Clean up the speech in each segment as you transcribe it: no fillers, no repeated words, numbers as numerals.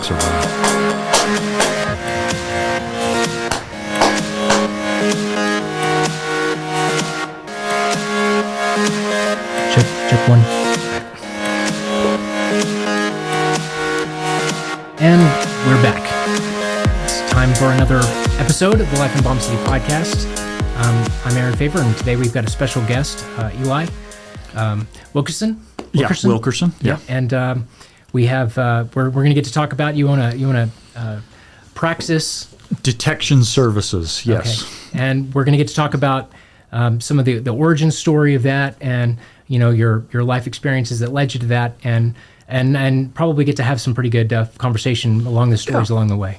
walks around. Check one. And we're back. It's time for another episode of the Life in Bomb City podcast. I'm Aaron Favor, and today we've got a special guest, Eli Wilkerson. Wilkerson. Yeah. And we have we're going to get to talk about you own a Praxis Detection services. Yes. Okay. And we're going to get to talk about some of the origin story of that, and your life experiences that led you to that, and probably get to have some pretty good conversation along the stories along the way.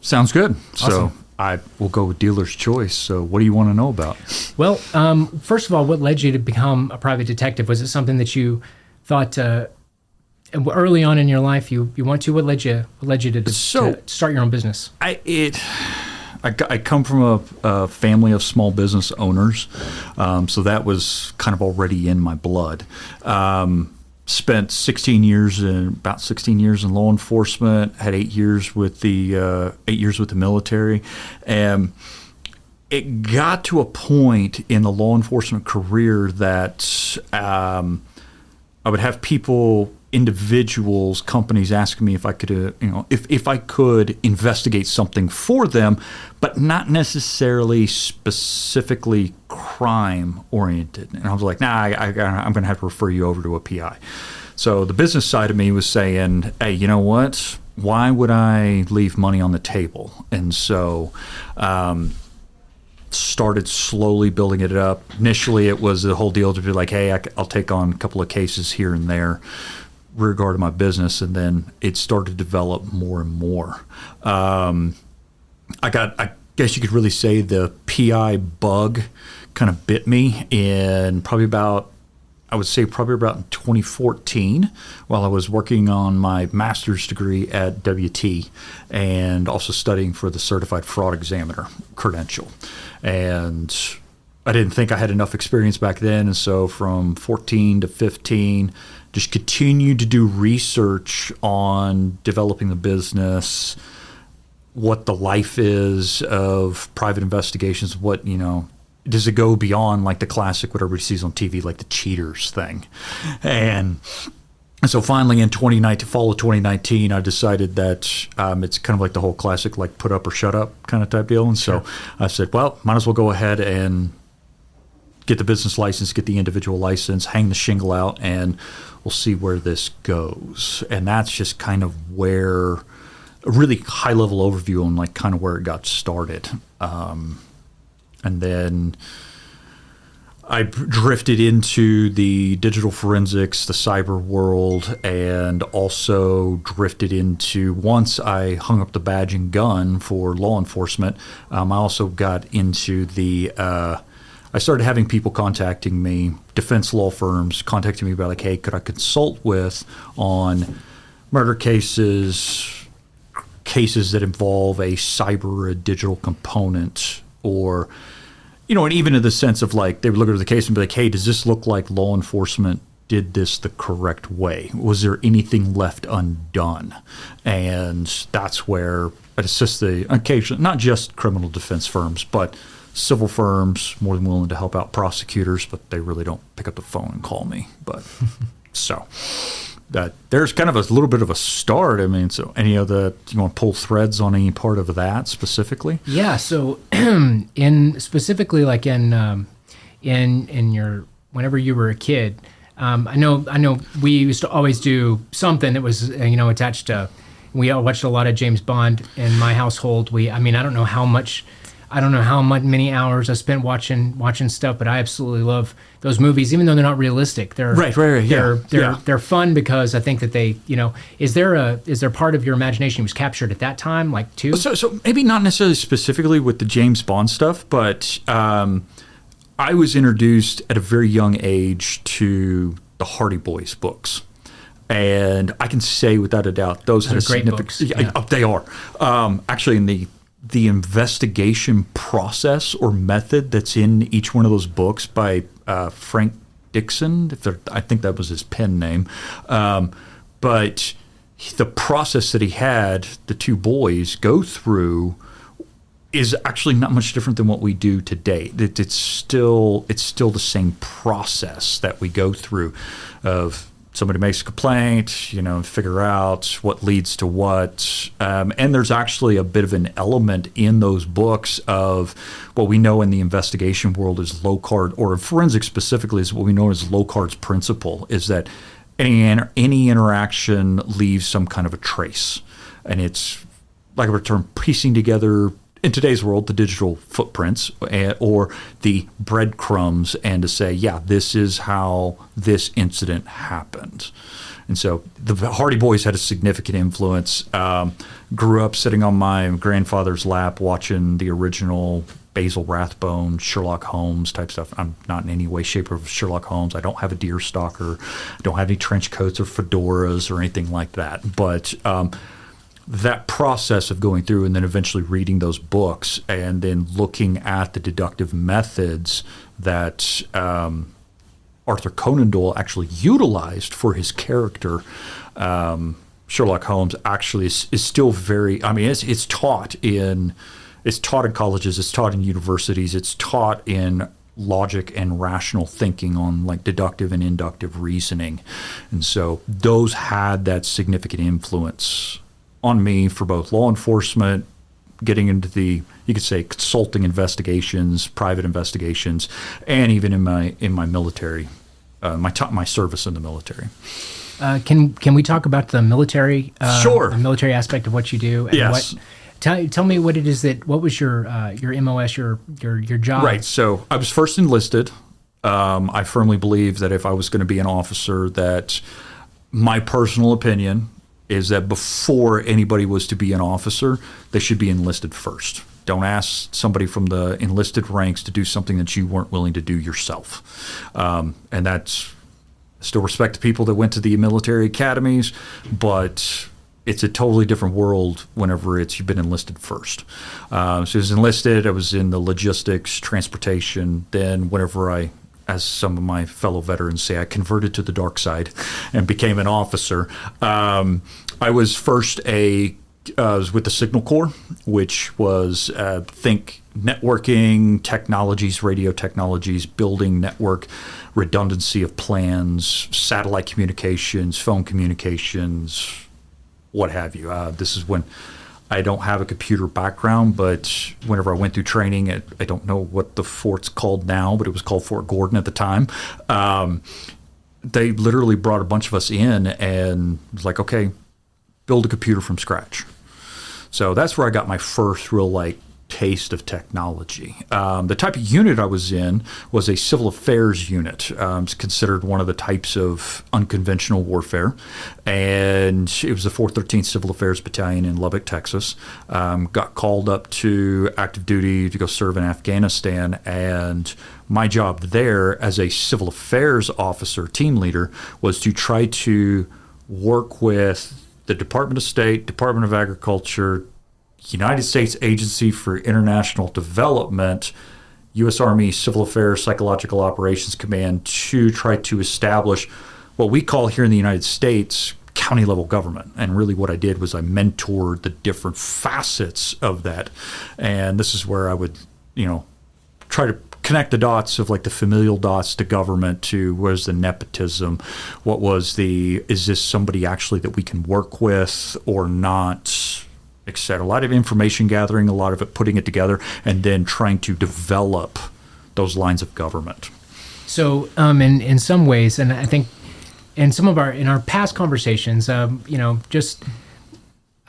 Sounds good. Awesome. So I will go with dealer's choice. So what do you want to know about? Well, first of all, what led you to become a private detective? Was it something that you thought early on in your life you want to? What led you to start your own business? I come from a family of small business owners, so that was kind of already in my blood. Spent 16 years in law enforcement. Had 8 years with the military, and it got to a point in the law enforcement career that I would have individuals, companies asking me if I could, if I could investigate something for them, but not necessarily specifically crime oriented. And I was like, I'm going to have to refer you over to a PI. So the business side of me was saying, hey, you know what? Why would I leave money on the table? And so, started slowly building it up. Initially, it was the whole deal to be like, hey, I'll take on a couple of cases here and there regarding my business, and then it started to develop more and more. I guess you could really say the PI bug kind of bit me in probably about in 2014, while I was working on my master's degree at WT and also studying for the Certified Fraud Examiner credential. And I didn't think I had enough experience back then, and so from 14 to 15, just continued to do research on developing the business, what the life is of private investigations, what, does it go beyond like the classic, what everybody sees on TV, like the cheaters thing. And so finally in fall of 2019, I decided that it's kind of like the whole classic, like put up or shut up kind of type deal. And so I said, well, might as well go ahead and get the business license, get the individual license, hang the shingle out, and we'll see where this goes. And that's just kind of where a really high level overview on like kind of where it got started. And then I drifted into the digital forensics, the cyber world, and also drifted into, once I hung up the badge and gun for law enforcement, I also got into I started having people contacting me, defense law firms contacting me about like, hey, could I consult with on murder cases that involve a cyber or a digital component, or, and even in the sense of like, they would look at the case and be like, hey, does this look like law enforcement did this the correct way? Was there anything left undone? And that's where I assist the occasional, not just criminal defense firms, but civil firms, more than willing to help out prosecutors, but they really don't pick up the phone and call me. But so that there's kind of a little bit of a start. I mean, so you want to pull threads on any part of that specifically? Yeah. So specifically like in your, whenever you were a kid, I know we used to always do something that was, attached to, we all watched a lot of James Bond in my household. I don't know how many hours I spent watching stuff, but I absolutely love those movies, even though they're not realistic. They're right. Yeah. They're fun because I think that they, is there part of your imagination was captured at that time, like too? So maybe not necessarily specifically with the James Bond stuff, but I was introduced at a very young age to the Hardy Boys books. And I can say without a doubt, those had a great significant. books. Yeah. They are actually in the investigation process or method that's in each one of those books by Frank Dixon. I think that was his pen name, but the process that he had the two boys go through is actually not much different than what we do today. It's still the same process that we go through of somebody makes a complaint, figure out what leads to what. And there's actually a bit of an element in those books of what we know in the investigation world is Locard, or in forensics specifically is what we know as Locard's principle, is that any interaction leaves some kind of a trace. And it's, like a term, piecing together, in today's world, the digital footprints or the breadcrumbs, and to say, yeah, this is how this incident happened. And so the Hardy Boys had a significant influence. Grew up sitting on my grandfather's lap watching the original Basil Rathbone, Sherlock Holmes type stuff. I'm not in any way, shape, or Sherlock Holmes. I don't have a deer stalker. I don't have any trench coats or fedoras or anything like that. But that process of going through and then eventually reading those books and then looking at the deductive methods that Arthur Conan Doyle actually utilized for his character, Sherlock Holmes, actually is still very, it's taught in colleges, it's taught in universities, it's taught in logic and rational thinking on like deductive and inductive reasoning. And so those had that significant influence on me for both law enforcement, getting into the, you could say, consulting investigations, private investigations, and even in my military, my service in the military. Can we talk about the military? Sure. The military aspect of what you do. And yes. Tell me what it is what was your MOS, your job? Right. So I was first enlisted. I firmly believe that if I was going to be an officer, that my personal opinion is that before anybody was to be an officer, they should be enlisted first. Don't ask somebody from the enlisted ranks to do something that you weren't willing to do yourself. And that's, still respect the people that went to the military academies, but it's a totally different world whenever you've been enlisted first. So I was enlisted, I was in the logistics, transportation. Then whenever as some of my fellow veterans say, I converted to the dark side and became an officer. I was first I was with the Signal Corps, which was think networking technologies, radio technologies, building network, redundancy of plans, satellite communications, phone communications, what have you. This is when I don't have a computer background, but whenever I went through training, I don't know what the fort's called now, but it was called Fort Gordon at the time. They literally brought a bunch of us in and was like, okay, build a computer from scratch. So that's where I got my first real taste of technology. The type of unit I was in was a civil affairs unit. It's considered one of the types of unconventional warfare. And it was the 413th Civil Affairs Battalion in Lubbock, Texas. Got called up to active duty to go serve in Afghanistan. And my job there as a civil affairs officer, team leader, was to try to work with the Department of State, Department of Agriculture, United States Agency for International Development, U.S. Army Civil Affairs Psychological Operations Command to try to establish what we call here in the United States county level government. And really what I did was I mentored the different facets of that. And this is where I would, try to connect the dots of the familial dots to government to where's the nepotism, is this somebody actually that we can work with or not, etc. A lot of information gathering, a lot of it putting it together, and then trying to develop those lines of government. So, in some ways, and I think in our past conversations, I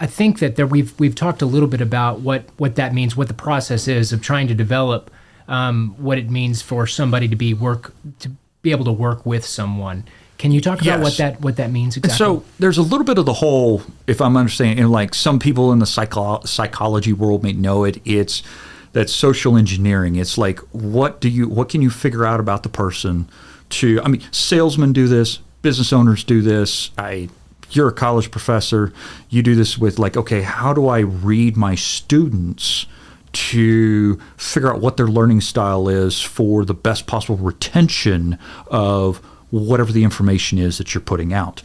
think that we've talked a little bit about what that means, what the process is of trying to develop what it means for somebody to be able to work with someone. Can you talk about what that means exactly? So there's a little bit of the whole, if I'm understanding, some people in the psychology world may know it. It's that social engineering. It's what can you figure out about the person? Salesmen do this, business owners do this. You're a college professor. You do this with okay, how do I read my students to figure out what their learning style is for the best possible retention of whatever the information is that you're putting out.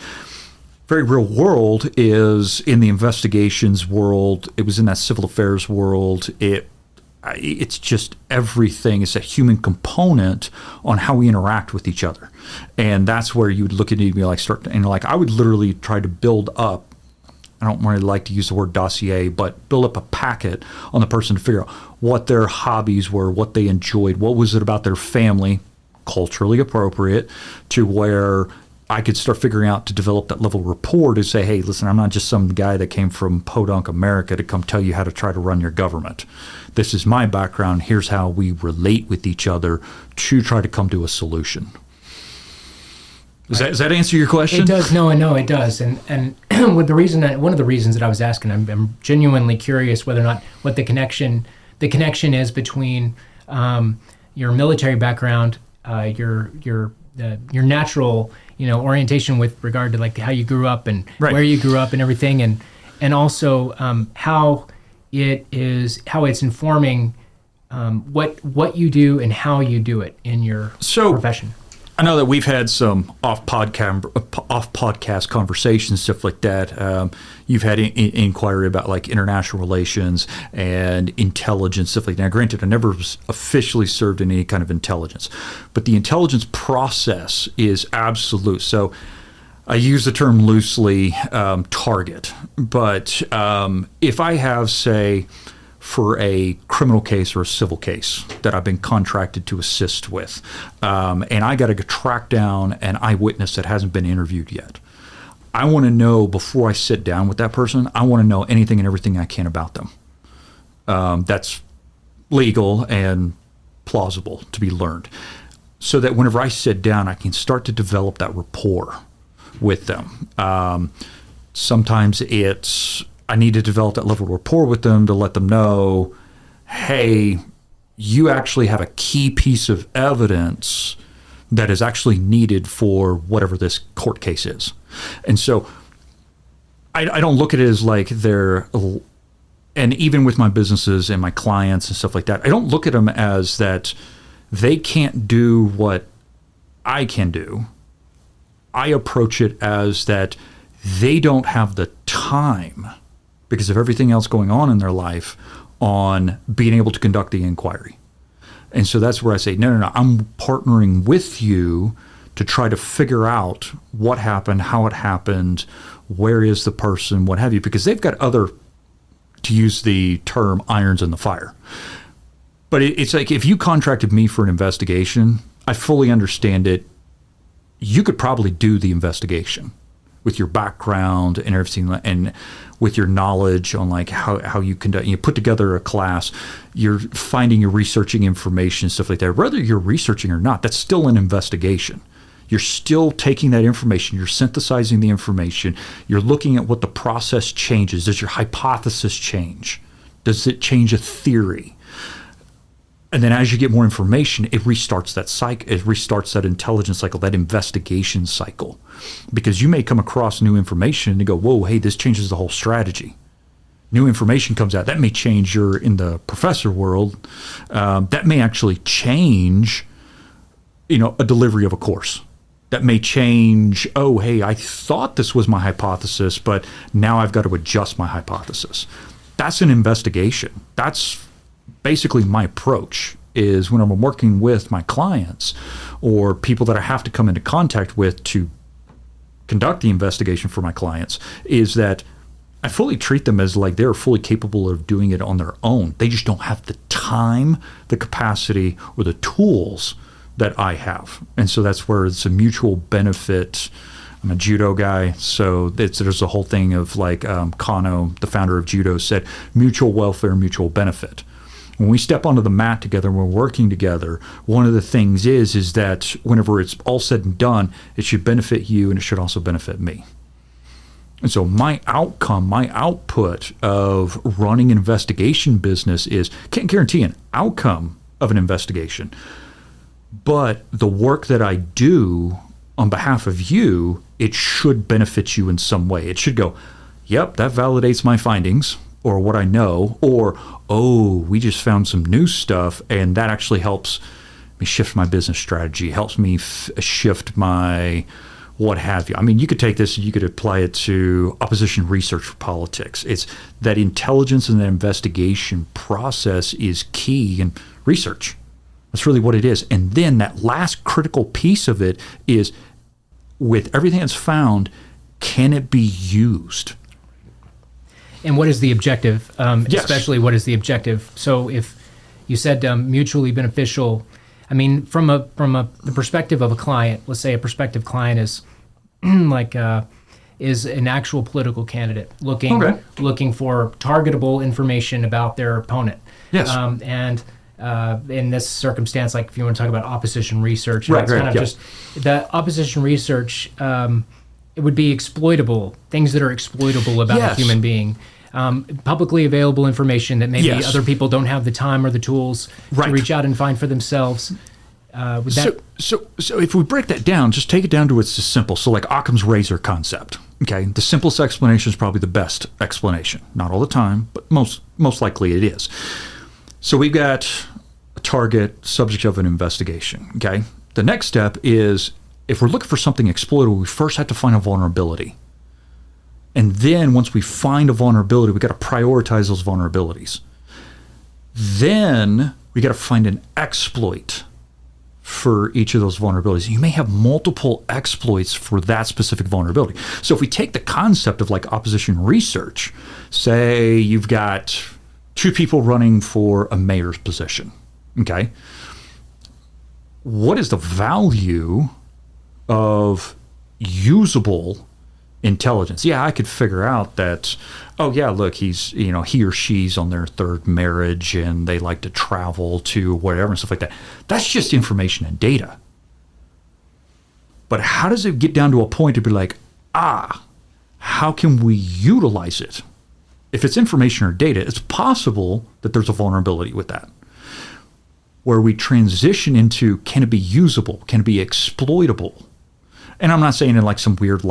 very real world is in the investigations world. It was in that civil affairs world. It's just everything. It's a human component on how we interact with each other. And that's where you would look at it and be like, I would literally try to build up, I don't really like to use the word dossier, but build up a packet on the person to figure out what their hobbies were, what they enjoyed, what was it about their family, culturally appropriate, to where I could start figuring out to develop that level of rapport to say, hey, listen, I'm not just some guy that came from Podunk, America to come tell you how to try to run your government. This is my background. Here's how we relate with each other to try to come to a solution. Does that answer your question? It does. No, I know it does. And with one of the reasons that I was asking, I'm genuinely curious whether or not what the connection is between your military background, your natural orientation with regard to like how you grew up and where you grew up and everything, and also how it's informing what you do and how you do it in your profession. I know that we've had some off podcast conversations, stuff like that. You've had inquiry about like international relations and intelligence, stuff like that. Now, granted, I never officially served in any kind of intelligence, but the intelligence process is absolute. So I use the term loosely, target. But if I have, say, for a criminal case or a civil case that I've been contracted to assist with, and I got to track down an eyewitness that hasn't been interviewed yet. I want to know before I sit down with that person, I want to know anything and everything I can about them. That's legal and plausible to be learned. So that whenever I sit down, I can start to develop that rapport with them. Sometimes I need to develop that level of rapport with them to let them know, hey, you actually have a key piece of evidence that is actually needed for whatever this court case is. And so I don't look at it as like and even with my businesses and my clients and stuff like that, I don't look at them as that they can't do what I can do. I approach it as that they don't have the time because of everything else going on in their life on being able to conduct the inquiry. And so that's where I say, no, I'm partnering with you to try to figure out what happened, how it happened, where is the person, what have you, because they've got other, to use the term, irons in the fire. But it's like if you contracted me for an investigation, I fully understand it. You could probably do the investigation with your background and everything, and with your knowledge on like how you conduct, you put together a class, you're researching information, stuff like that. Whether you're researching or not, that's still an investigation. You're still taking that information, you're synthesizing the information, you're looking at what the process changes. Does your hypothesis change? Does it change a theory? And then as you get more information, it restarts that cycle. It restarts that intelligence cycle, that investigation cycle. Because you may come across new information and you go, whoa, hey, this changes the whole strategy. New information comes out. That may change in the professor world. That may actually change, a delivery of a course. That may change, oh, hey, I thought this was my hypothesis, but now I've got to adjust my hypothesis. That's an investigation. That's basically my approach is when I'm working with my clients or people that I have to come into contact with to conduct the investigation for my clients, is that I fully treat them as like they're fully capable of doing it on their own. They just don't have the time, the capacity, or the tools that I have. And so that's where it's a mutual benefit. I'm a judo guy, so there's a whole thing of like Kano, the founder of judo, said mutual welfare, mutual benefit. When we step onto the mat together, when we're working together, one of the things is that whenever it's all said and done, it should benefit you and it should also benefit me. And so my output of running an investigation business can't guarantee an outcome of an investigation, but the work that I do on behalf of you, it should benefit you in some way. It should go, yep, that validates my findings or what I know, or, oh, we just found some new stuff and that actually helps me shift my business strategy, helps me shift my what have you. I mean, you could take this and you could apply it to opposition research for politics. It's that intelligence and that investigation process is key in research. That's really what it is. And then that last critical piece of it is, with everything that's found, can it be used? And what is the objective? Yes. Especially, what is the objective? So, if you said mutually beneficial, I mean, from the perspective of a client, let's say a prospective client is is an actual political candidate looking for targetable information about their opponent. Yes. And in this circumstance, like if you want to talk about opposition research, Right, it's right, kind of yeah. just the opposition research. It would be exploitable, things that are exploitable about Yes. a human being. Publicly available information that maybe Yes. other people don't have the time or the tools Right. to reach out and find for themselves. Would that, So if we break that down, just take it down to it's just simple. So like Occam's razor concept. Okay, the simplest explanation is probably the best explanation. Not all the time, but most likely it is. So we've got a target, subject of an investigation. Okay, the next step is, if we're looking for something exploitable, we first have to find a vulnerability. And then once we find a vulnerability, we got to prioritize those vulnerabilities. Then we got to find an exploit for each of those vulnerabilities. You may have multiple exploits for that specific vulnerability. So if we take the concept of like opposition research, say you've got two people running for a mayor's position, okay? What is the value of usable intelligence? Yeah, I could figure out that, oh yeah, look, he or she's on their third marriage and they like to travel to whatever and stuff like that. That's just information and data. But how does it get down to a point to be like, how can we utilize it? If it's information or data, it's possible that there's a vulnerability with that. Where we transition into, can it be usable? Can it be exploitable? And I'm not saying in like some weird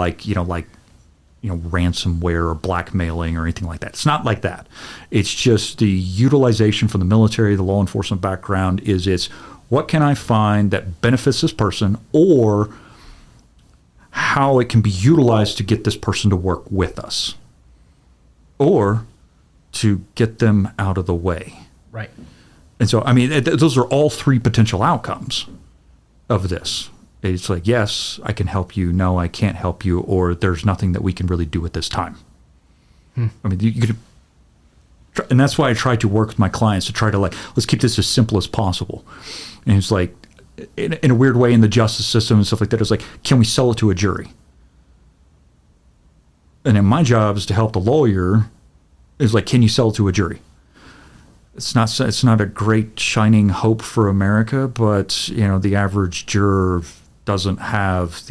ransomware or blackmailing or anything like that. It's not like that. It's just the utilization from the military, the law enforcement background it's what can I find that benefits this person, or how it can be utilized to get this person to work with us or to get them out of the way. right. And so, I mean, those are all three potential outcomes of this. It's like, yes, I can help you. No, I can't help you. Or there's nothing that we can really do at this time. I mean, you could, and that's why I try to work with my clients to try to let's keep this as simple as possible. And it's like, in a weird way in the justice system and stuff like that, it's like, can we sell it to a jury? And then my job is to help the lawyer is like, can you sell it to a jury? It's not a great shining hope for America, but the average juror doesn't have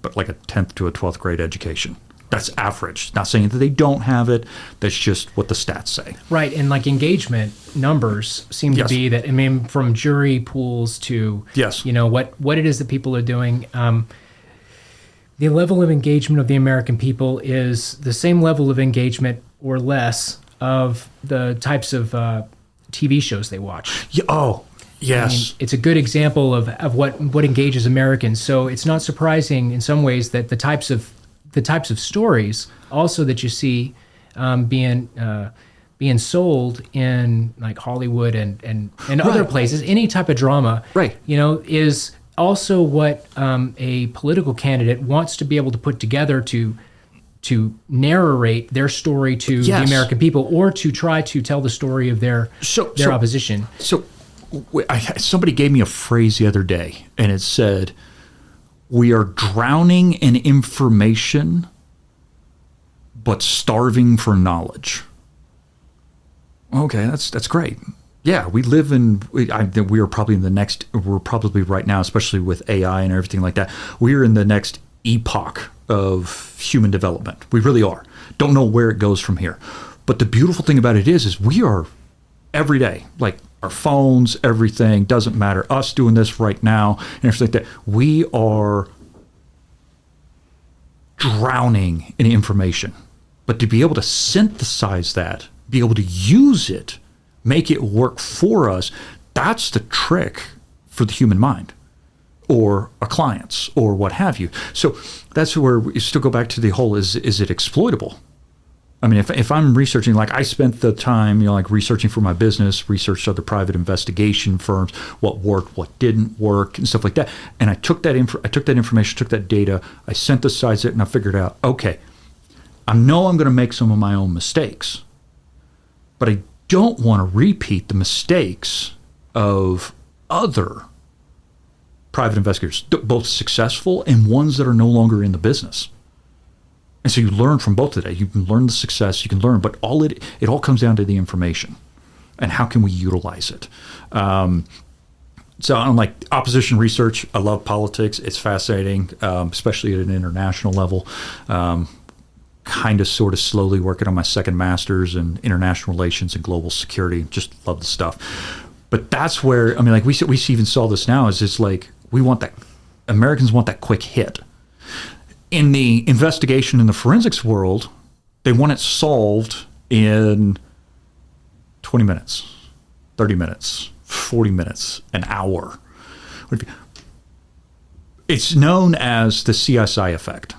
but like a 10th to a 12th grade education. That's average. Not saying that they don't have it. That's just what the stats say. Right, and like engagement numbers seem to Yes. be that. I mean, from jury pools to Yes. what it is that people are doing. The level of engagement of the American people is the same level of engagement or less of the types of TV shows they watch. Yeah, oh, yes. I mean, it's a good example of what engages Americans. So it's not surprising in some ways that the types of stories also that you see being sold in like Hollywood and other places, any type of drama, Right. Is also what a political candidate wants to be able to put together to narrate their story to the Yes. American people, or to try to tell the story of their opposition. So somebody gave me a phrase the other day, and it said, we are drowning in information, but starving for knowledge. Okay, that's great. Yeah, we are probably we're probably right now, especially with AI and everything like that, we're in the next epoch of human development. We really are. Don't know where it goes from here. But the beautiful thing about it is we are every day, like our phones, everything, doesn't matter. Us doing this right now and everything like that, we are drowning in information. But to be able to synthesize that, be able to use it, make it work for us, that's the trick for the human mind. or a client's or what have you. So that's where we still go back to the whole, is it exploitable? I mean, if I'm researching, like I spent the time, like researching for my business, researched other private investigation firms, what worked, what didn't work, and stuff like that. And I took that information, took that data, I synthesized it, and I figured out, okay, I know I'm going to make some of my own mistakes, but I don't want to repeat the mistakes of other private investigators, both successful and ones that are no longer in the business. And so you learn from both of that. You can learn the success, you can learn, but it all comes down to the information and how can we utilize it. So on like opposition research, I love politics. It's fascinating, especially at an international level. Kind of sort of slowly working on my second master's in international relations and global security. Just love the stuff. But that's where, I mean, like we even saw this now, is it's like Americans want that quick hit. In the investigation in the forensics world, they want it solved in 20 minutes, 30 minutes, 40 minutes, an hour. It's known as the CSI effect.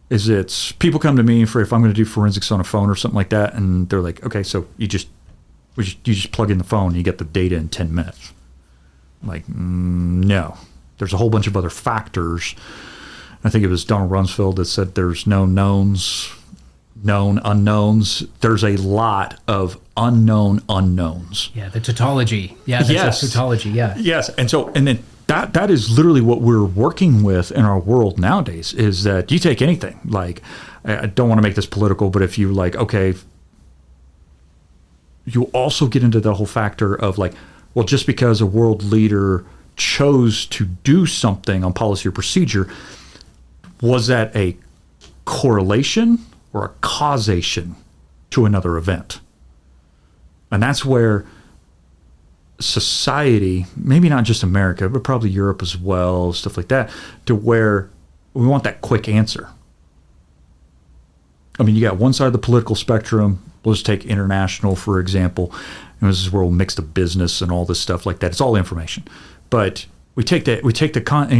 It's people come to me for if I'm going to do forensics on a phone or something like that, and they're like, okay, so you just plug in the phone and you get the data in 10 minutes. I'm like, no. There's a whole bunch of other factors. I think it was Donald Rumsfeld that said there's no knowns, known unknowns. There's a lot of unknown unknowns. Yeah, the tautology. Yeah, that's a tautology, yeah. Yes, and then that is literally what we're working with in our world nowadays, is that you take anything. Like, I don't want to make this political, but if you like, okay, you also get into the whole factor of like, well, just because a world leader chose to do something on policy or procedure, was that a correlation or a causation to another event? And that's where society, maybe not just America, but probably Europe as well, stuff like that, to where we want that quick answer. I mean, you got one side of the political spectrum. Let's take international, for example. And this is where we'll mix the business and all this stuff like that. It's all information. But we take the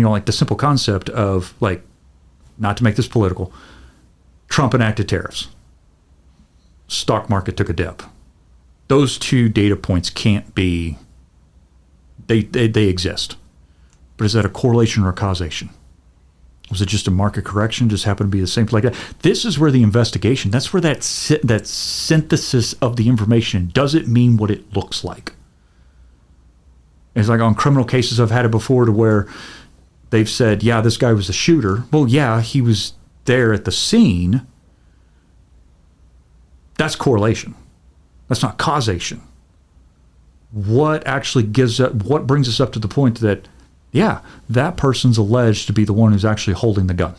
like the simple concept of, like, not to make this political, Trump enacted tariffs. Stock market took a dip. Those two data points can't be, they exist. But is that a correlation or a causation? Was it just a market correction, just happened to be the same like that? This is where the investigation, that's where that synthesis of the information, does it mean what it looks like? It's like on criminal cases, I've had it before to where they've said, yeah, this guy was the shooter. Well, yeah, he was there at the scene. That's correlation. That's not causation. What actually what brings us up to the point that, yeah, that person's alleged to be the one who's actually holding the gun,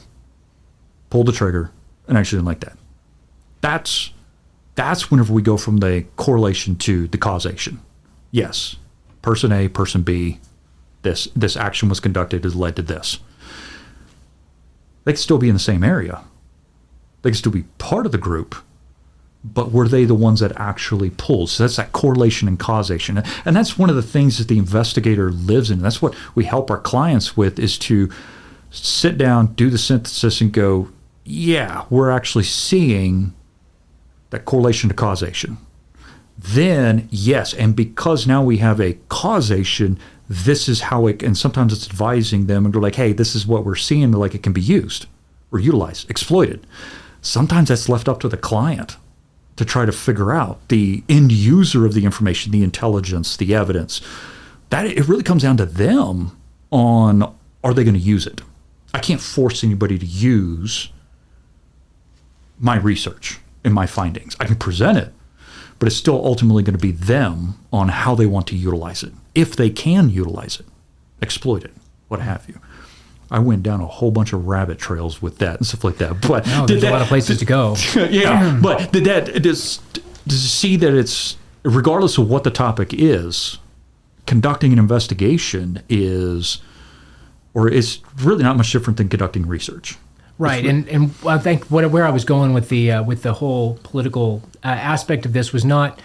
pulled the trigger, and actually didn't like that. That's whenever we go from the correlation to the causation. Yes, person A, person B, this action was conducted, has led to this. They could still be in the same area. They could still be part of the group, but were they the ones that actually pulled? So that's that correlation and causation. And that's one of the things that the investigator lives in. That's what we help our clients with, is to sit down, do the synthesis, and go, yeah, we're actually seeing that correlation to causation. Then, yes, and because now we have a causation, this is how it, and sometimes it's advising them, and they're like, hey, this is what we're seeing, like it can be used or utilized, exploited. Sometimes that's left up to the client to try to figure out, the end user of the information, the intelligence, the evidence. That it really comes down to them on, are they going to use it? I can't force anybody to use my research and my findings. I can present it, but it's still ultimately going to be them on how they want to utilize it. If they can utilize it, exploit it, what have you. I went down a whole bunch of rabbit trails with that and stuff like that. But no, there's a lot of places to go. Yeah, but to see that it's, regardless of what the topic is, conducting an investigation is, or it's really not much different than conducting research. Right, and I think where I was going with the whole political aspect of this was not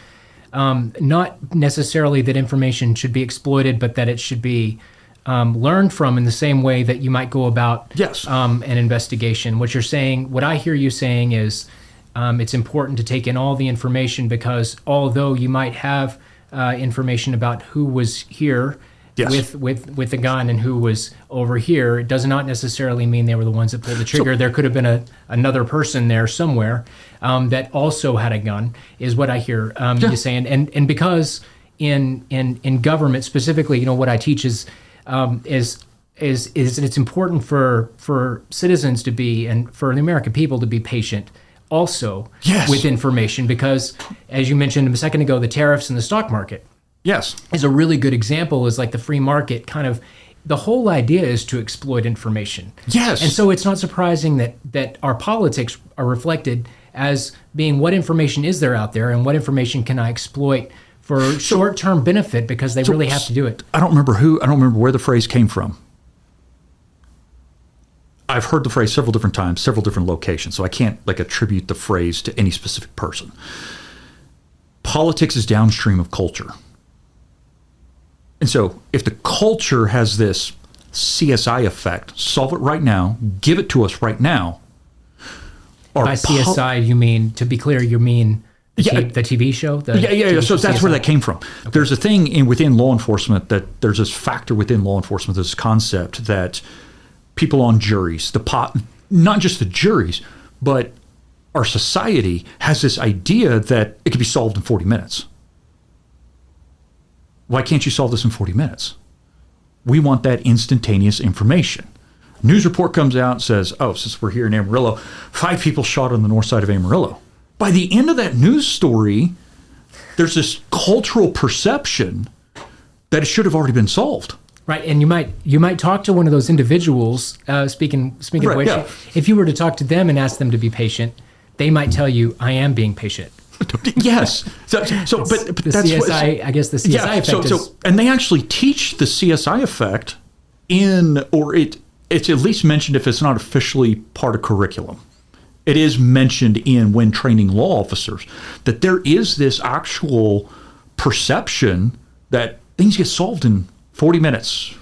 necessarily that information should be exploited, but that it should be learn from in the same way that you might go about Yes. an investigation. What you're saying, what I hear you saying is it's important to take in all the information because although you might have information about who was here Yes. with the gun and who was over here, it does not necessarily mean they were the ones that pulled the trigger. There could have been another person there somewhere that also had a gun, is what I hear you saying. And because in government specifically, what I teach is it's important for citizens to be, and for the American people to be patient also with information, because as you mentioned a second ago, the tariffs in the stock market is a really good example. Is like the free market kind of, the whole idea is to exploit information. Yes. And so it's not surprising that our politics are reflected as being what information is there out there and what information can I exploit for short-term benefit, because they really have to do it. I don't remember where the phrase came from. I've heard the phrase several different times, several different locations, so I can't attribute the phrase to any specific person. Politics is downstream of culture. And so if the culture has this CSI effect, solve it right now, give it to us right now. By CSI, you mean, to be clear, you mean the TV show? So that's where that came from. Okay. There's a thing within law enforcement that there's this factor within law enforcement, this concept that people on juries, not just the juries, but our society has this idea that it could be solved in 40 minutes. Why can't you solve this in 40 minutes? We want that instantaneous information. News report comes out and says, since we're here in Amarillo, 5 people shot on the north side of Amarillo. By the end of that news story, there's this cultural perception that it should have already been solved. Right, and you might talk to one of those individuals. Speaking of which, if you were to talk to them and ask them to be patient, they might tell you, "I am being patient." Yes. So but the that's CSI. I guess the CSI effect is. And they actually teach the CSI effect it's at least mentioned, if it's not officially part of curriculum. It is mentioned when training law officers, that there is this actual perception that things get solved in 40 minutes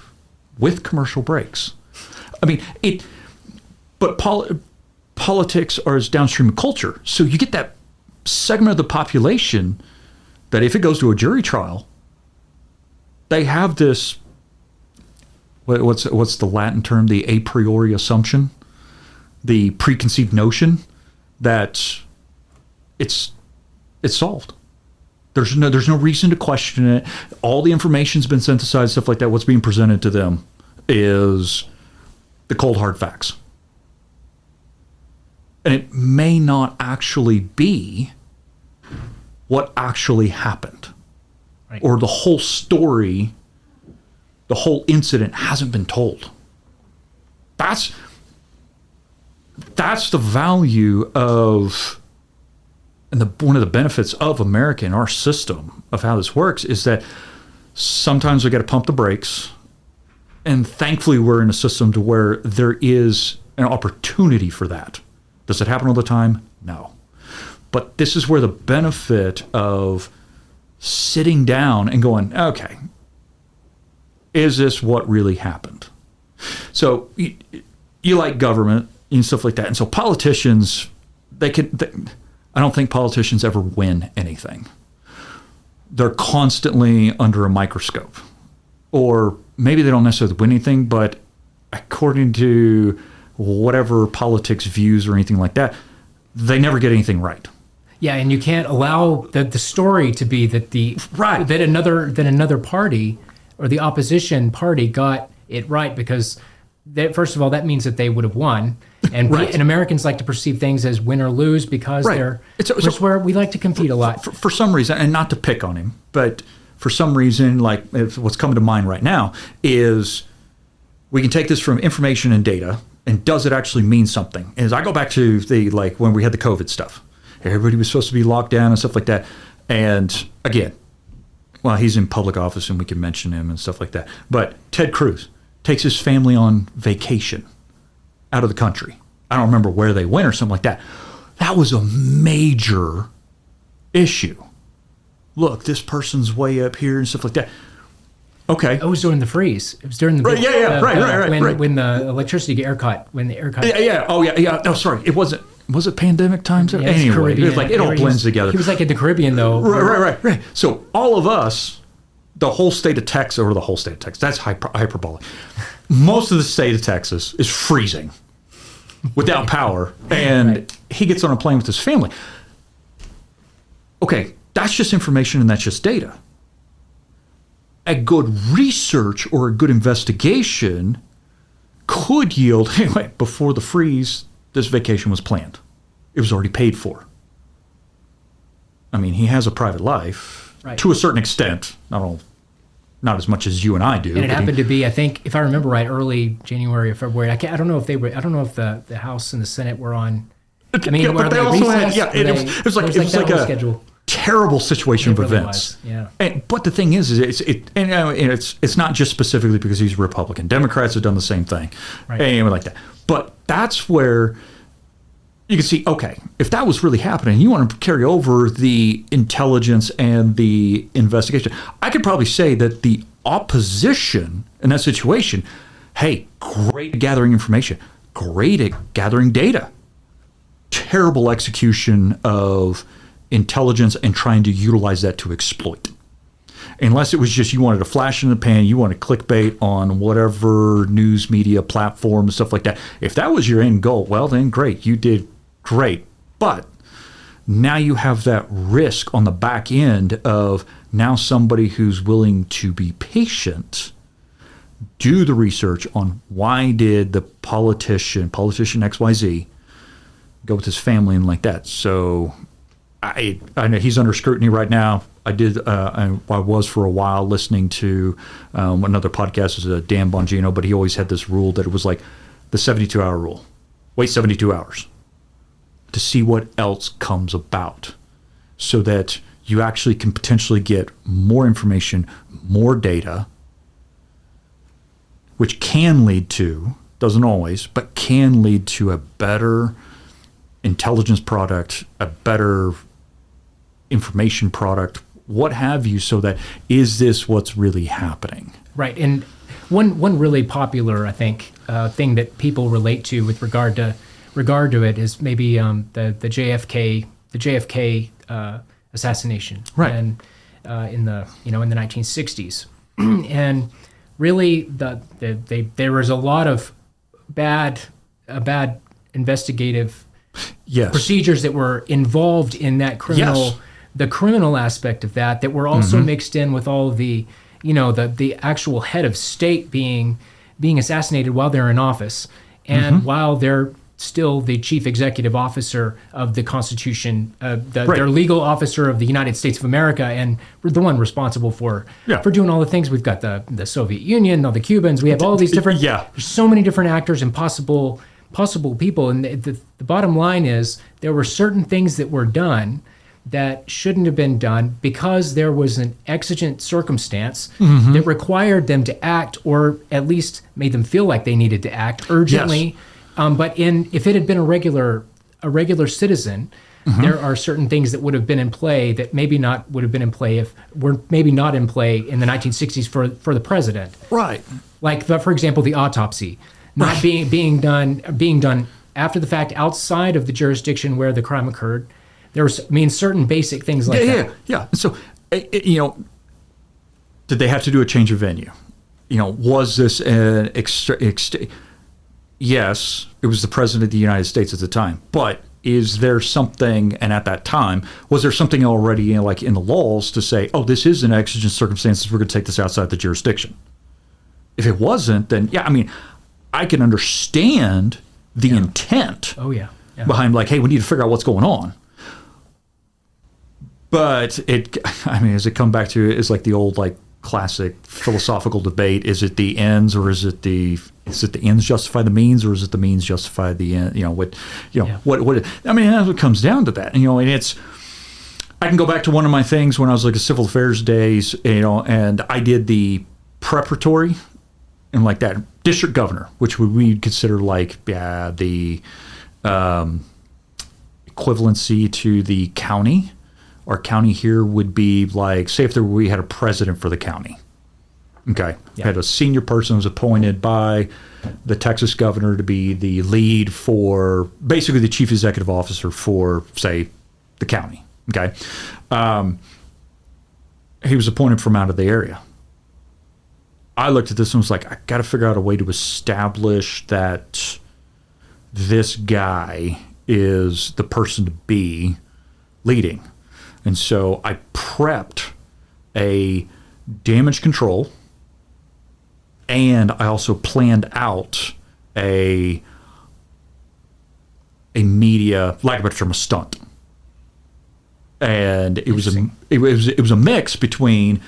with commercial breaks. I mean, but politics are as downstream of culture. So you get that segment of the population that if it goes to a jury trial, they have this, what's the Latin term? The a priori assumption, the preconceived notion that it's solved. There's no reason to question it. All the information's been synthesized, stuff like that. What's being presented to them is the cold hard facts. And it may not actually be what actually happened. Right. Or the whole story, the whole incident hasn't been told. That's the value of, and one of the benefits of America and our system of how this works is that sometimes we got to pump the brakes. And thankfully, we're in a system to where there is an opportunity for that. Does it happen all the time? No. But this is where the benefit of sitting down and going, okay, is this what really happened? So you like government and stuff like that. And so politicians, I don't think politicians ever win anything. They're constantly under a microscope. Or maybe they don't necessarily win anything, but according to whatever politics views or anything like that, they never get anything right. Yeah, and you can't allow the story to be that another party or the opposition party got it right, because first of all, that means that they would have won. And and Americans like to perceive things as win or lose because it's where we like to compete a lot. For some reason, and not to pick on him, but for some reason, like what's coming to mind right now is we can take this from information and data, and does it actually mean something? As I go back to when we had the COVID stuff, everybody was supposed to be locked down and stuff like that. And again, well, he's in public office and we can mention him and stuff like that. But Ted Cruz takes his family on vacation out of the country. I don't remember where they went or something like that. That was a major issue. Look, this person's way up here and stuff like that. Okay. It was during the freeze. It was during the Right. when the electricity get ERCOT, when the ERCOT. Yeah. Oh, yeah. No, sorry. It wasn't. Was it pandemic times? Yeah, Anyway, Caribbean. it was like it all blends together. He was like in the Caribbean, though. Right. So all of us, the whole state of Texas, or the whole state of Texas, that's hyperbolic. Most of the state of Texas is freezing without power, and he gets on a plane with his family. Okay, that's just information and that's just data. A good research or a good investigation could yield, anyway, before the freeze, this vacation was planned. It was already paid for. I mean, he has a private life to a certain extent, not as much as you and I do. And it happened to be, I think, if I remember right, early January or February. I don't know if they were. I don't know if the House and the Senate were on. I mean, but they also had. Yeah, it was like a schedule. Terrible situation of events. Yeah. But the thing is it's not just specifically because he's a Republican. Democrats have done the same thing, and like that. But that's where you can see, okay, if that was really happening, you want to carry over the intelligence and the investigation. I could probably say that the opposition in that situation, hey, great at gathering information, great at gathering data, terrible execution of intelligence and trying to utilize that to exploit. Unless it was just you wanted a flash in the pan, you wanted clickbait on whatever news media platform and stuff like that. If that was your end goal, well, then great, you did great. But now you have that risk on the back end of now somebody who's willing to be patient, do the research on why did the politician XYZ go with his family and like that. So I know he's under scrutiny right now. I was for a while listening to another podcast, is Dan Bongino, but he always had this rule that it was like the 72-hour rule. Wait 72 hours to see what else comes about so that you actually can potentially get more information, more data, which can lead to, doesn't always, but can lead to a better intelligence product, a better information product, what have you, so that is this what's really happening? Right. And one really popular, I think, thing that people relate to with regard to it is maybe the JFK assassination, right? And in the 1960s, and really there was a lot of bad investigative procedures that were involved in that criminal. The criminal aspect of that were also mixed in with all of the, the actual head of state being assassinated while they're in office, and while they're still the chief executive officer of the Constitution, their legal officer of the United States of America, and we're the one responsible for doing all the things. We've got the Soviet Union, all the Cubans. We have all these different. There's so many different actors and possible people, and the bottom line is there were certain things that were done that shouldn't have been done because there was an exigent circumstance that required them to act, or at least made them feel like they needed to act urgently. But if it had been a regular citizen, there are certain things that would have been in play that maybe not would have been in play if were maybe not in play in the 1960s for the president. Right. Like, for example, the autopsy not being done after the fact, outside of the jurisdiction where the crime occurred. There's, certain basic things like that. Yeah. So, did they have to do a change of venue? Was this an yes, it was the president of the United States at the time, but is there something, and at that time, was there something already in the laws to say, oh, this is an exigent circumstances, we're going to take this outside the jurisdiction? If it wasn't, then, I can understand the intent behind, hey, we need to figure out what's going on. But does it come back to, it's like the old, classic philosophical debate, is it the ends or is it the ends justify the means, or is it the means justify the end? That's what comes down to that. And it's, I can go back to one of my things when I was a civil affairs days, and I did the preparatory and that district governor, which we'd consider the equivalency to the county. Our county here would be say if we had a president for the county. Okay. Yeah. Had a senior person who was appointed by the Texas governor to be the lead for basically the chief executive officer for, say, the county. Okay. He was appointed from out of the area. I looked at this and was like, I got to figure out a way to establish that this guy is the person to be leading. And so I prepped a damage control, and I also planned out a media, lack of a better term, a stunt. And it was a mix between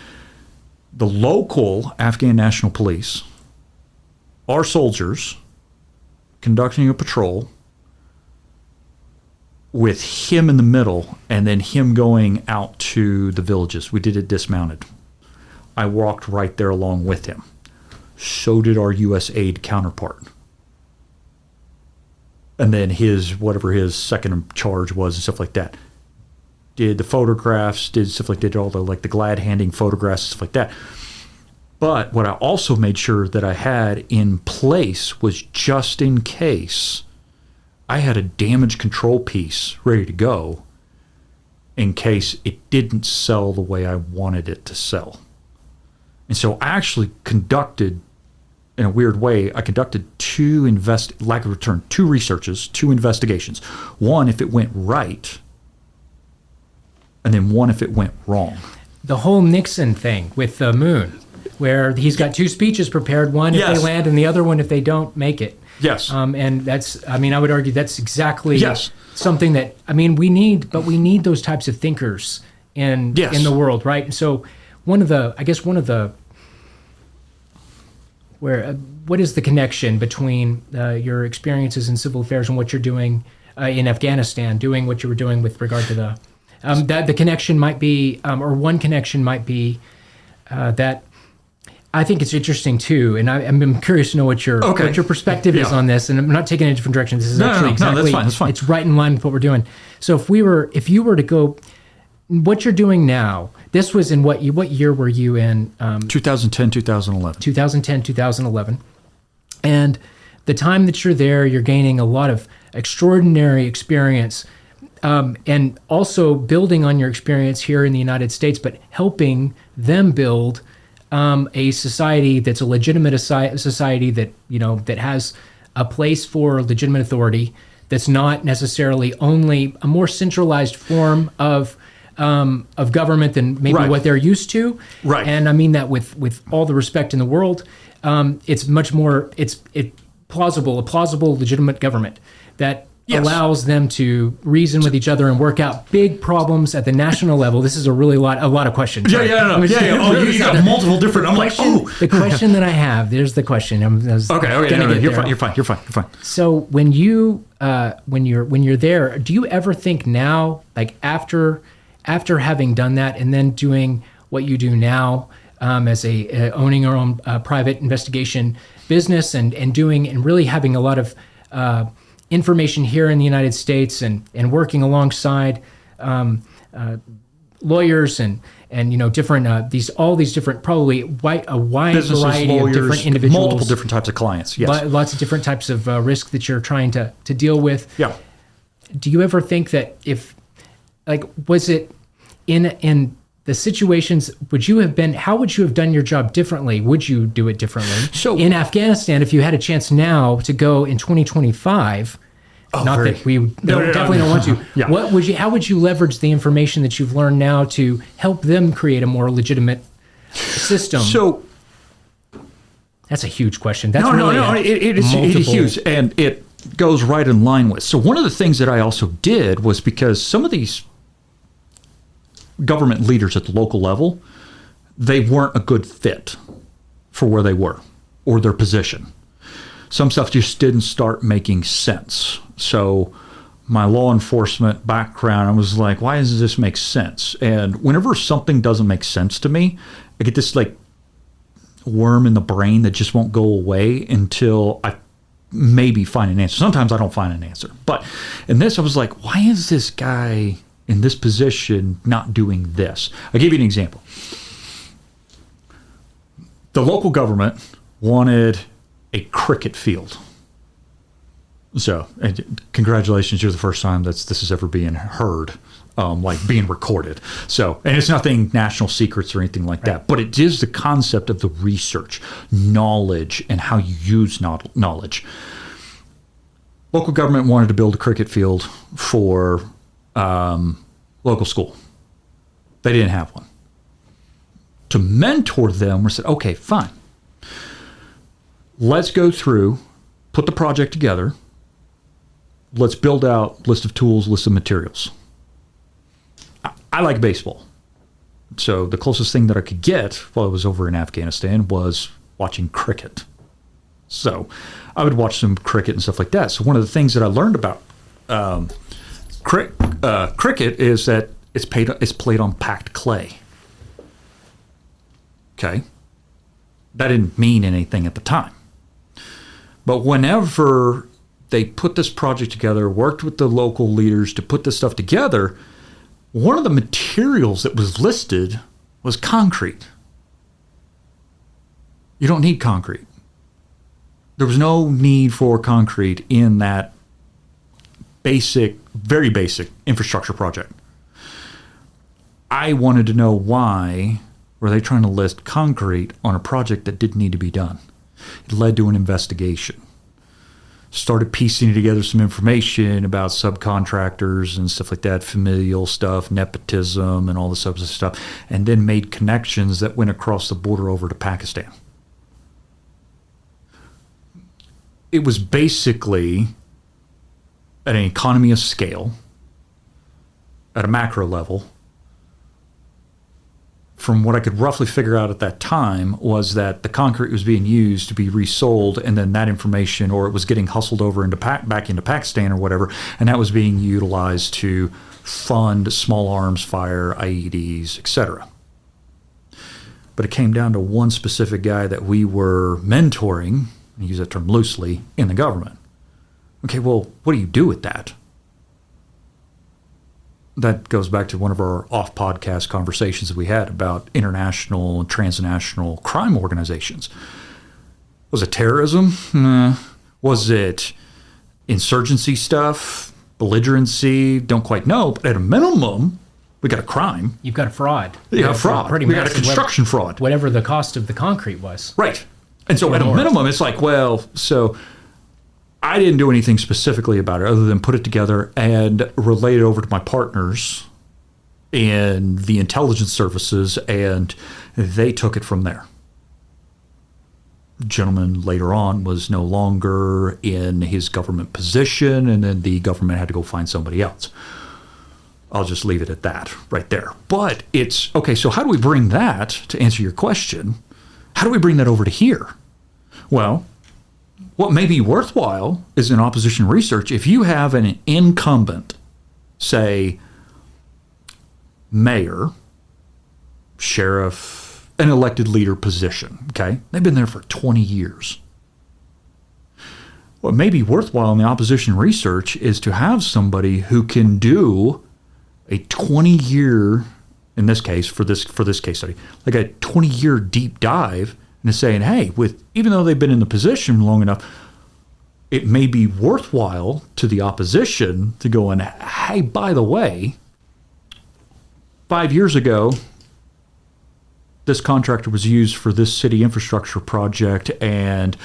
the local Afghan National Police, our soldiers conducting a patrol with him in the middle, and then him going out to the villages. We did it dismounted. I walked right there along with him. So did our U.S. aid counterpart. And then whatever his second in charge was and stuff like that. Did the photographs, did stuff like that, did all the glad handing photographs and stuff like that. But what I also made sure that I had in place was, just in case, I had a damage control piece ready to go in case it didn't sell the way I wanted it to sell. And so I actually conducted, in a weird way, two researches, two investigations. One, if it went right, and then one if it went wrong. The whole Nixon thing with the moon, where he's got two speeches prepared, one if Yes. they land and the other one if they don't make it. Yes. And that's, I would argue that's exactly Yes. something that, we need those types of thinkers in the world, right? And so what is the connection between your experiences in civil affairs and what you're doing in Afghanistan, doing what you were doing with regard to the connection might be, or one connection might be that I think it's interesting too, and I'm curious to know what your perspective is on this. And I'm not taking it in a different direction. This is exactly that's fine. It's right in line with what we're doing. So if you were to go, what you're doing now, this was in what year were you in? 2010, 2011. 2010, 2011. And the time that you're there, you're gaining a lot of extraordinary experience, and also building on your experience here in the United States, but helping them build a society that's a legitimate society that has a place for legitimate authority, that's not necessarily only a more centralized form of government than maybe what they're used to. Right. And I mean that with all the respect in the world. It's much more, it's a plausible, legitimate government that allows them to reason with each other and work out big problems at the national level. This is a lot of questions. Right? Oh, you got multiple different. I'm the question that I have. There's the question. You're fine. So when you're there, do you ever think now, like after having done that and then doing what you do now, as owning your own private investigation business and really having a lot of information here in the United States and working alongside lawyers and different all these different, probably a wide businesses, variety lawyers, of different individuals, multiple different types of clients. Yes, lots of different types of risk that you're trying to deal with. Yeah. Do you ever think that was it in the situations, how would you have done your job differently? Would you do it differently? So in Afghanistan, if you had a chance now to go in 2025, that we definitely don't want to. Yeah. How would you leverage the information that you've learned now to help them create a more legitimate system? So that's a huge question. That's it is huge, and it goes right in line with. So one of the things that I also did was, because some of these government leaders at the local level, they weren't a good fit for where they were or their position. Some stuff just didn't start making sense. So my law enforcement background, I was like, why does this make sense? And whenever something doesn't make sense to me, I get this worm in the brain that just won't go away until I maybe find an answer. Sometimes I don't find an answer. But in this, I was like, why is this guy in this position not doing this? I'll give you an example. The local government wanted a cricket field. So, and congratulations, you're the first time this is ever being heard, like being recorded. So, and it's nothing national secrets or anything like that, but it is the concept of the research, knowledge, and how you use knowledge. Local government wanted to build a cricket field for local school. They didn't have one. To mentor them, we said, okay, fine. Let's go through, put the project together. Let's build out list of tools, list of materials. I like baseball. So the closest thing that I could get while I was over in Afghanistan was watching cricket. So I would watch some cricket and stuff like that. So one of the things that I learned about cricket is that it's played on packed clay. Okay. That didn't mean anything at the time. But whenever they put this project together, worked with the local leaders to put this stuff together, one of the materials that was listed was concrete. You don't need concrete. There was no need for concrete in that basic, very basic infrastructure project. I wanted to know why were they trying to list concrete on a project that didn't need to be done. It led to an investigation. Started piecing together some information about subcontractors and stuff like that, familial stuff, nepotism, and all this other stuff, and then made connections that went across the border over to Pakistan. It was basically at an economy of scale, at a macro level. From what I could roughly figure out at that time was that the concrete was being used to be resold, and then that information, or it was getting hustled over into back into Pakistan or whatever, and that was being utilized to fund small arms fire, IEDs, etc. But it came down to one specific guy that we were mentoring, I use that term loosely, in the government. Okay, well, what do you do with that? That goes back to one of our off-podcast conversations that we had about international and transnational crime organizations. Was it terrorism? Was it insurgency stuff? Belligerency? Don't quite know. But at a minimum, we got a crime. You've got a fraud. You got a fraud. We got a construction fraud. Whatever the cost of the concrete was. Right. And so at a minimum, it's like, well, so I didn't do anything specifically about it other than put it together and relate it over to my partners in the intelligence services, and they took it from there. Gentleman later on was no longer in his government position, and then the government had to go find somebody else. I'll just leave it at that right there. But it's, okay, so how do we bring that, to answer your question, how do we bring that over to here? Well, what may be worthwhile is in opposition research, if you have an incumbent, say, mayor, sheriff, an elected leader position, okay? They've been there for 20 years. What may be worthwhile in the opposition research is to have somebody who can do a 20-year, in this case, for this case study, like a 20-year deep dive, and saying, hey, even though they've been in the position long enough, it may be worthwhile to the opposition to go and, hey, by the way, 5 years ago, this contractor was used for this city infrastructure project, and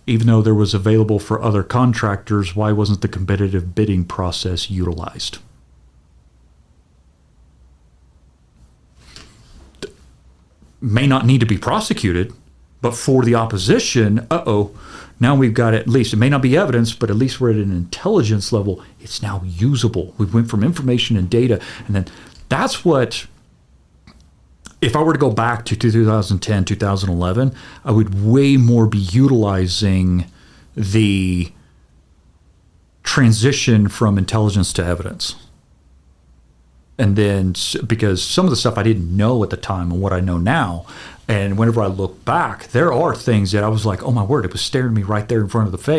even though there was available for other contractors, why wasn't the competitive bidding process utilized? May not need to be prosecuted, but for the opposition, now we've got at least, it may not be evidence, but at least we're at an intelligence level. It's now usable. We went from information and data, and then that's what, if I were to go back to 2010, 2011, I would way more be utilizing the transition from intelligence to evidence. And then, because some of the stuff I didn't know at the time and what I know now, and whenever I look back, there are things that I was like, oh my word, it was staring me right there in front of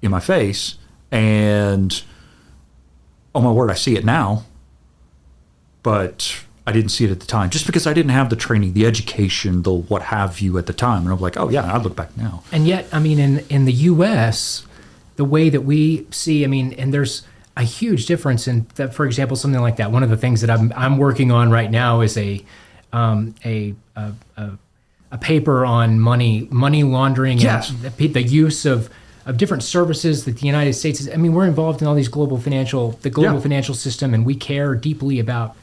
in my face, and oh my word, I see it now. But I didn't see it at the time, just because I didn't have the training, the education, the what have you at the time. And I'm like, oh yeah, I look back now. And yet, I mean, in the U.S., the way that we see, I mean, and there's a huge difference in that. For example, something like that. One of the things that I'm working on right now is a paper on money laundering Yes. and the use of different services that the United States is. I mean, we're involved in all these global financial system, and we care deeply about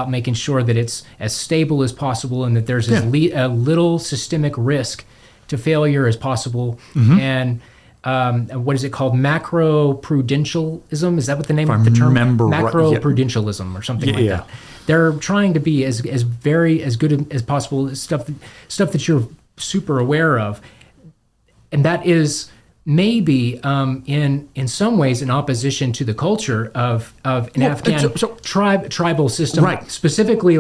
making sure that it's as stable as possible and that there's a little systemic risk to failure as possible. And what is it called? Macro-prudentialism? Is that what the name of the term? Macro-prudentialism or something like that. They're trying to be as good as possible, stuff that you're super aware of. And that is maybe in some ways in opposition to the culture of an Afghan tribal system. Right. Specifically,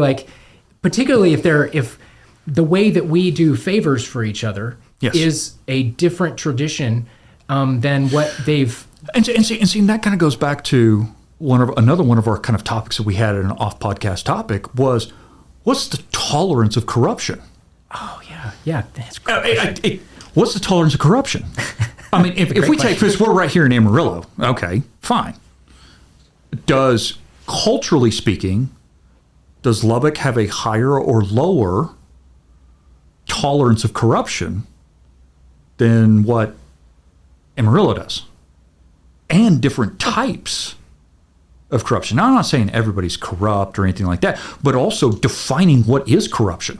particularly if the way that we do favors for each other is a different tradition than what they've. And see, that kind of goes back to another one of our kind of topics that we had in an off-podcast topic was, what's the tolerance of corruption? Oh, yeah, that's great. What's the tolerance of corruption? I mean, if we take this, we're right here in Amarillo. Okay, fine. Culturally speaking, does Lubbock have a higher or lower tolerance of corruption than what Amarillo does? And different types of corruption. Now, I'm not saying everybody's corrupt or anything like that, but also defining what is corruption.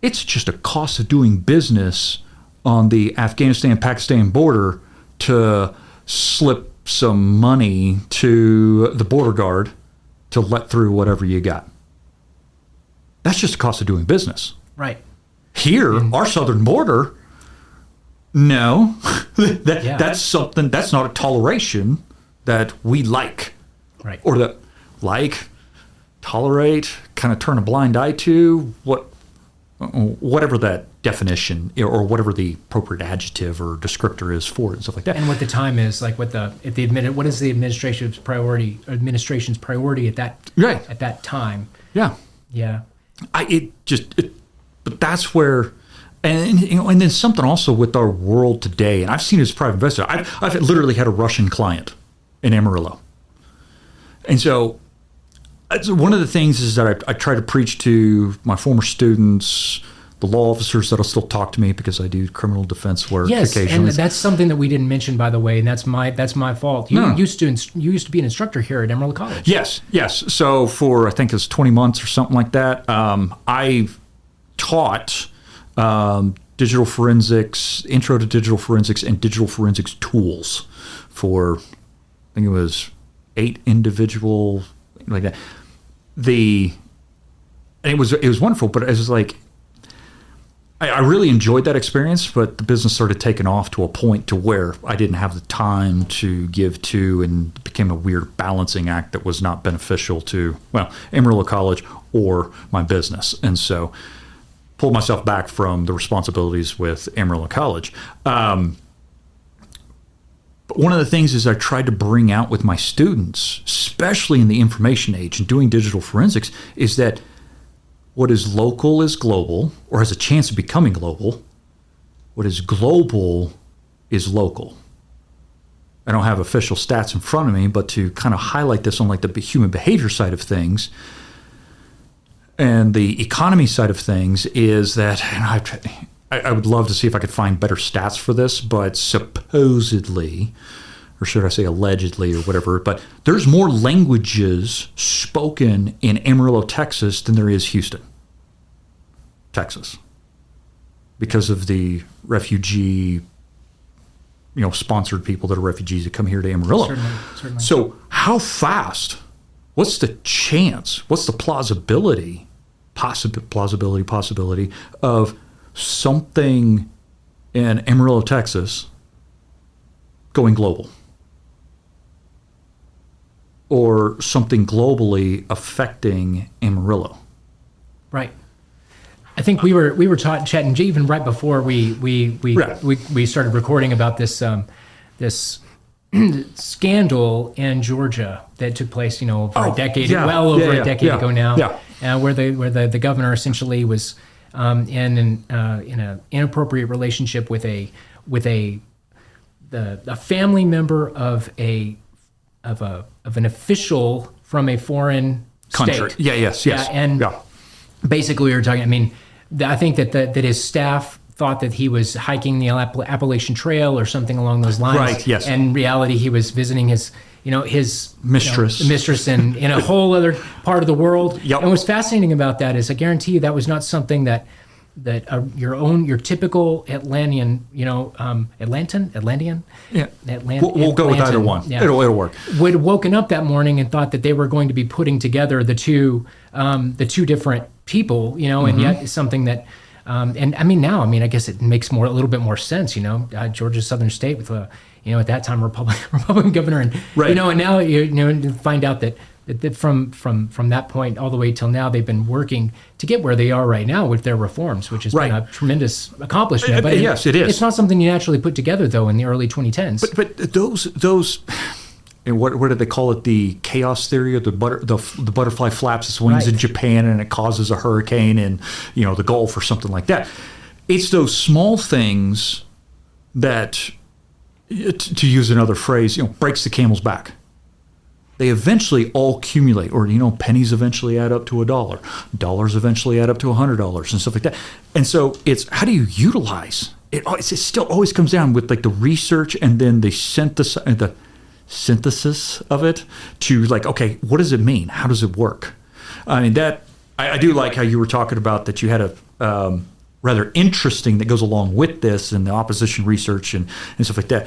It's just a cost of doing business on the Afghanistan-Pakistan border to slip some money to the border guard to let through whatever you got. That's just a cost of doing business. Right. Here, our southern border, no. That's something, that's not a toleration that we like. Right. Or that tolerate, kind of turn a blind eye to, whatever that definition or whatever the appropriate adjective or descriptor is for it and stuff like that. And what the time is, what is the administration's priority at that time? Yeah. Yeah. But that's where, and then something also with our world today, and I've seen it as a private investor. I've literally had a Russian client in Amarillo. And so one of the things is that I try to preach to my former students, the law officers that'll still talk to me because I do criminal defense work occasionally. And that's something that we didn't mention, by the way, and that's my fault. You used to be an instructor here at Emerald College. Yes. So for, I think it's 20 months or something like that, I taught digital forensics, intro to digital forensics, and digital forensics tools for, I think it was 8 individual, like that. And it was wonderful, but it was like, I really enjoyed that experience, but the business started taking off to a point to where I didn't have the time to give to, and it became a weird balancing act that was not beneficial to, Amarillo College or my business. And so pulled myself back from the responsibilities with Amarillo College. But one of the things is I tried to bring out with my students, especially in the information age and doing digital forensics, is that what is local is global, or has a chance of becoming global. What is global is local. I don't have official stats in front of me, but to kind of highlight this on the human behavior side of things and the economy side of things is that, and I would love to see if I could find better stats for this, but supposedly, or should I say allegedly or whatever, but there's more languages spoken in Amarillo, Texas than there is Houston, Texas, because of the refugee, sponsored people that are refugees that come here to Amarillo. Certainly. So how fast, what's the chance, what's the possibility of something in Amarillo, Texas going global? Or something globally affecting Amarillo? Right. I think we were chatting even right before we started recording about this scandal in Georgia that took place, over a decade, a decade ago now, where the governor essentially was in an inappropriate relationship with a family member of an official from a foreign country. state. Yes. Basically, we were talking. I mean, I think that his staff thought that he was hiking the Appalachian Trail or something along those lines. Right. Yes. And in reality, he was visiting his mistress, mistress in a whole other part of the world. Yep. And what's fascinating about that is, I guarantee you, that was not something that your typical Atlantean, Atlantean. Yeah. We'll go with either one. Yeah. It'll work. Would have woken up that morning and thought that they were going to be putting together the two different people, and yet it's something that. And I mean, I guess it makes a little bit more sense, Georgia's southern state with at that time Republican governor, and right. And now to find out that from that point all the way till now they've been working to get where they are right now with their reforms, which has been a tremendous accomplishment. But yes, it is. It's not something you naturally put together though in the early 2010s. But those. And what did they call it? The chaos theory, or the butterfly flaps its wings in Japan and it causes a hurricane in the Gulf or something like that. It's those small things that, to use another phrase, breaks the camel's back. They eventually all accumulate, or pennies eventually add up to $1, dollars eventually add up to $100, and stuff like that. And so it's how do you utilize it? It still always comes down with like the research and then the synthesis of it to okay, what does it mean? How does it work? I mean, that I do like how you were talking about that you had a rather interesting that goes along with this and the opposition research and stuff like that.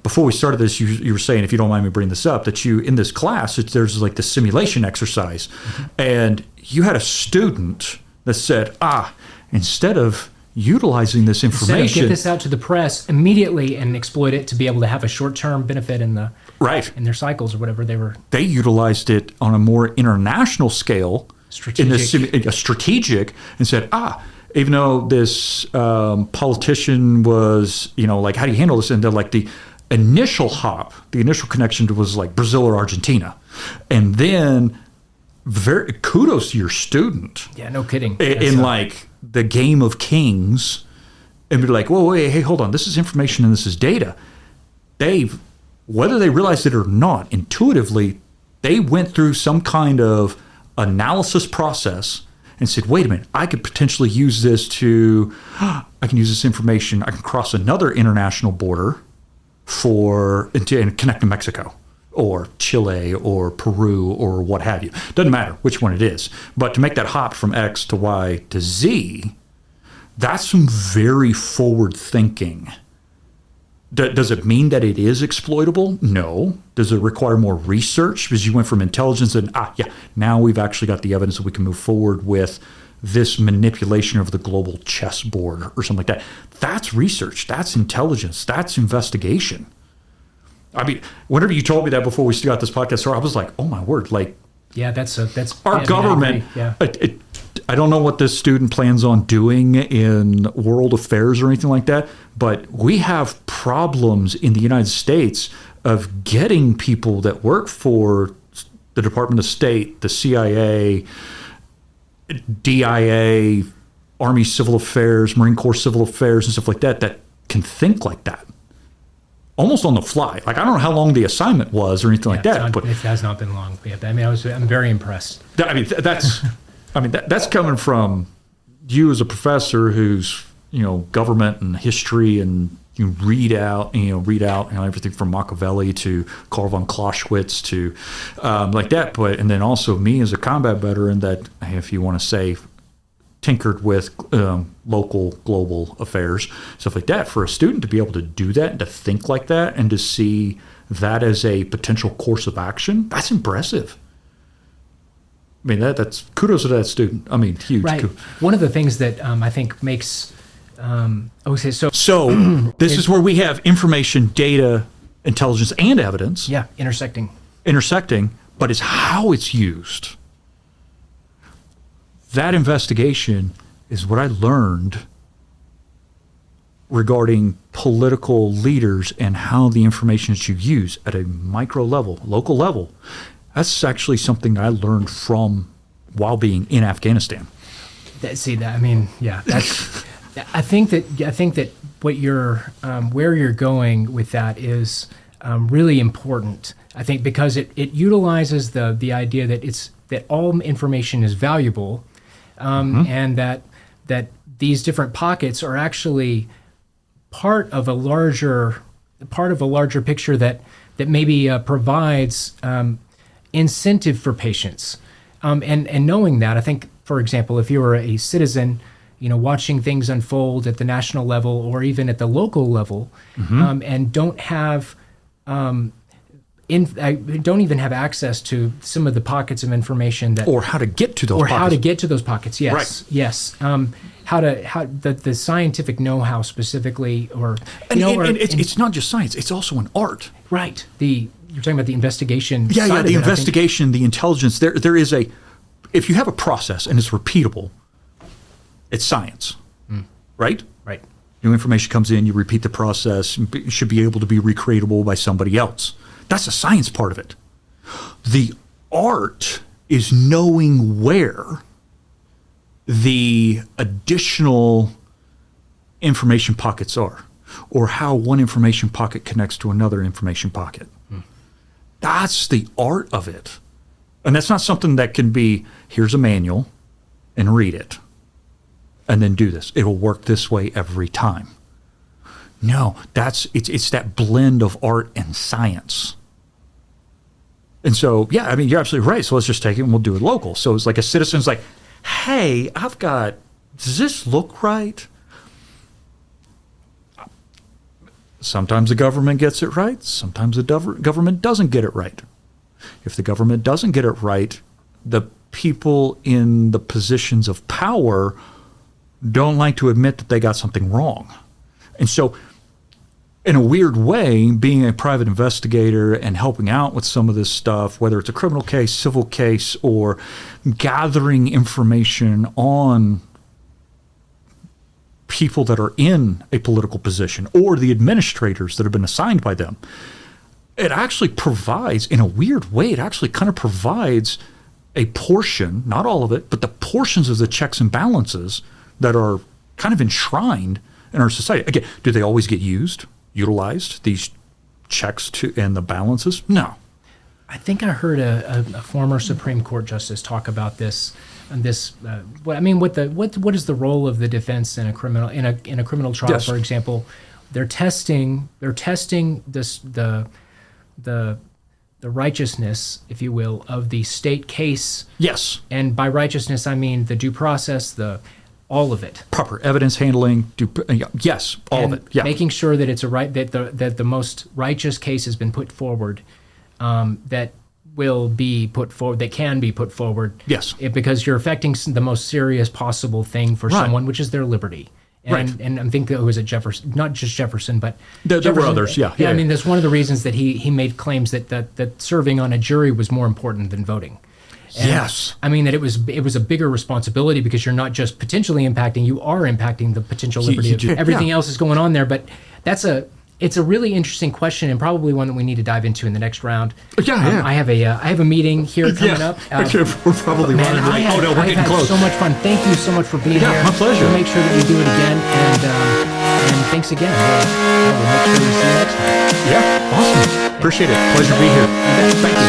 Before we started this, you were saying, if you don't mind me bringing this up, that you in this class there's like the simulation exercise, and you had a student that said, instead of utilizing this information, get this out to the press immediately and exploit it to be able to have a short-term benefit in their cycles or whatever they utilized it on a more international scale, strategic, and said, even though this politician was, how do you handle this? And they're like the initial connection was like Brazil or Argentina, and then kudos to your student. Yeah, no kidding. In the game of kings, and be like, whoa, wait, hey, hold on, this is information and this is data. Whether they realized it or not, intuitively, they went through some kind of analysis process and said, wait a minute, I could potentially use this I can use this information, I can cross another international border and connect to Mexico or Chile or Peru or what have you. Doesn't matter which one it is. But to make that hop from X to Y to Z, that's some very forward thinking. Does it mean that it is exploitable? No. Does it require more research? Because you went from intelligence and, now we've actually got the evidence that we can move forward with this manipulation of the global chessboard or something like that. That's research. That's intelligence. That's investigation. I mean, whenever you told me that before we got this podcast started, I was like, oh my word, that's our government. I don't know what this student plans on doing in world affairs or anything like that, but we have problems in the United States of getting people that work for the Department of State, the CIA, DIA, Army Civil Affairs, Marine Corps Civil Affairs, and stuff like that can think like that. Almost on the fly. I don't know how long the assignment was or anything like that. But it has not been long. I'm very impressed. That's coming from you as a professor who's, government and history, and you read out everything from Machiavelli to Karl von Clausewitz to like that. But and then also me as a combat veteran that, if you want to say, tinkered with local, global affairs, stuff like that. For a student to be able to do that and to think like that and to see that as a potential course of action, that's impressive. I mean, that's kudos to that student. I mean, huge. Right. One of the things that I think makes So this is where we have information, data, intelligence, and evidence. Yeah, intersecting, but it's how it's used. That investigation is what I learned regarding political leaders and how the information that you use at a micro level, local level, that's actually something I learned from while being in Afghanistan. I think that what you're where you're going with that is really important. I think because it utilizes the idea that all information is valuable, and that these different pockets are actually part of a larger picture that maybe provides incentive for patients. And knowing that, I think, for example, if you were a citizen, watching things unfold at the national level or even at the local level, and don't even have access to some of the pockets of information or how to get to those pockets. Yes, right. Yes. How the scientific know-how specifically, it's not just science; it's also an art. Right. You're talking about the investigation. Yeah, the investigation, the intelligence. There is if you have a process and it's repeatable, it's science, right? Right. New information comes in, you repeat the process, it should be able to be recreatable by somebody else. That's the science part of it. The art is knowing where the additional information pockets are, or how one information pocket connects to another information pocket. That's the art of it. And that's not something that can be, here's a manual and read it and then do this. It'll work this way every time. No, it's that blend of art and science. And so, yeah, I mean, you're absolutely right. So let's just take it and we'll do it local. So it's like a citizen's like, hey, does this look right? Sometimes the government gets it right. Sometimes the government doesn't get it right. If the government doesn't get it right, the people in the positions of power don't like to admit that they got something wrong. And so, in a weird way, being a private investigator and helping out with some of this stuff, whether it's a criminal case, civil case, or gathering information on people that are in a political position or the administrators that have been assigned by them, it actually provides, in a weird way, it actually kind of provides a portion, not all of it, but the portions of the checks and balances that are kind of enshrined in our society. Again, do they always get utilized, these checks and the balances? No. I think I heard a former Supreme Court justice talk about this. And what is the role of the defense in a criminal trial? Yes. For example, they're testing this the righteousness, if you will, of the state case. Yes. And by righteousness, I mean the due process, all of it. Proper evidence handling. Yes, all of it. Yeah. Making sure that it's that the most righteous case has been put forward, that will be put forward, that can be put forward. Yes. Because you're affecting the most serious possible thing for someone, which is their liberty. And I think it was Jefferson, not just Jefferson, but there were others. Yeah. I mean, that's one of the reasons that he made claims that serving on a jury was more important than voting. And, yes. I mean, that it was a bigger responsibility because you're not just potentially impacting, you are impacting the potential liberty of everything else is going on there. But it's a really interesting question and probably one that we need to dive into in the next round. I have a meeting here coming up. We're probably running. We're getting close. So much fun. Thank you so much for being here. My pleasure. We'll make sure that we do it again. And thanks again. We'll make sure we see you next time. Yeah, awesome. Appreciate it. Pleasure to be here. Thank you.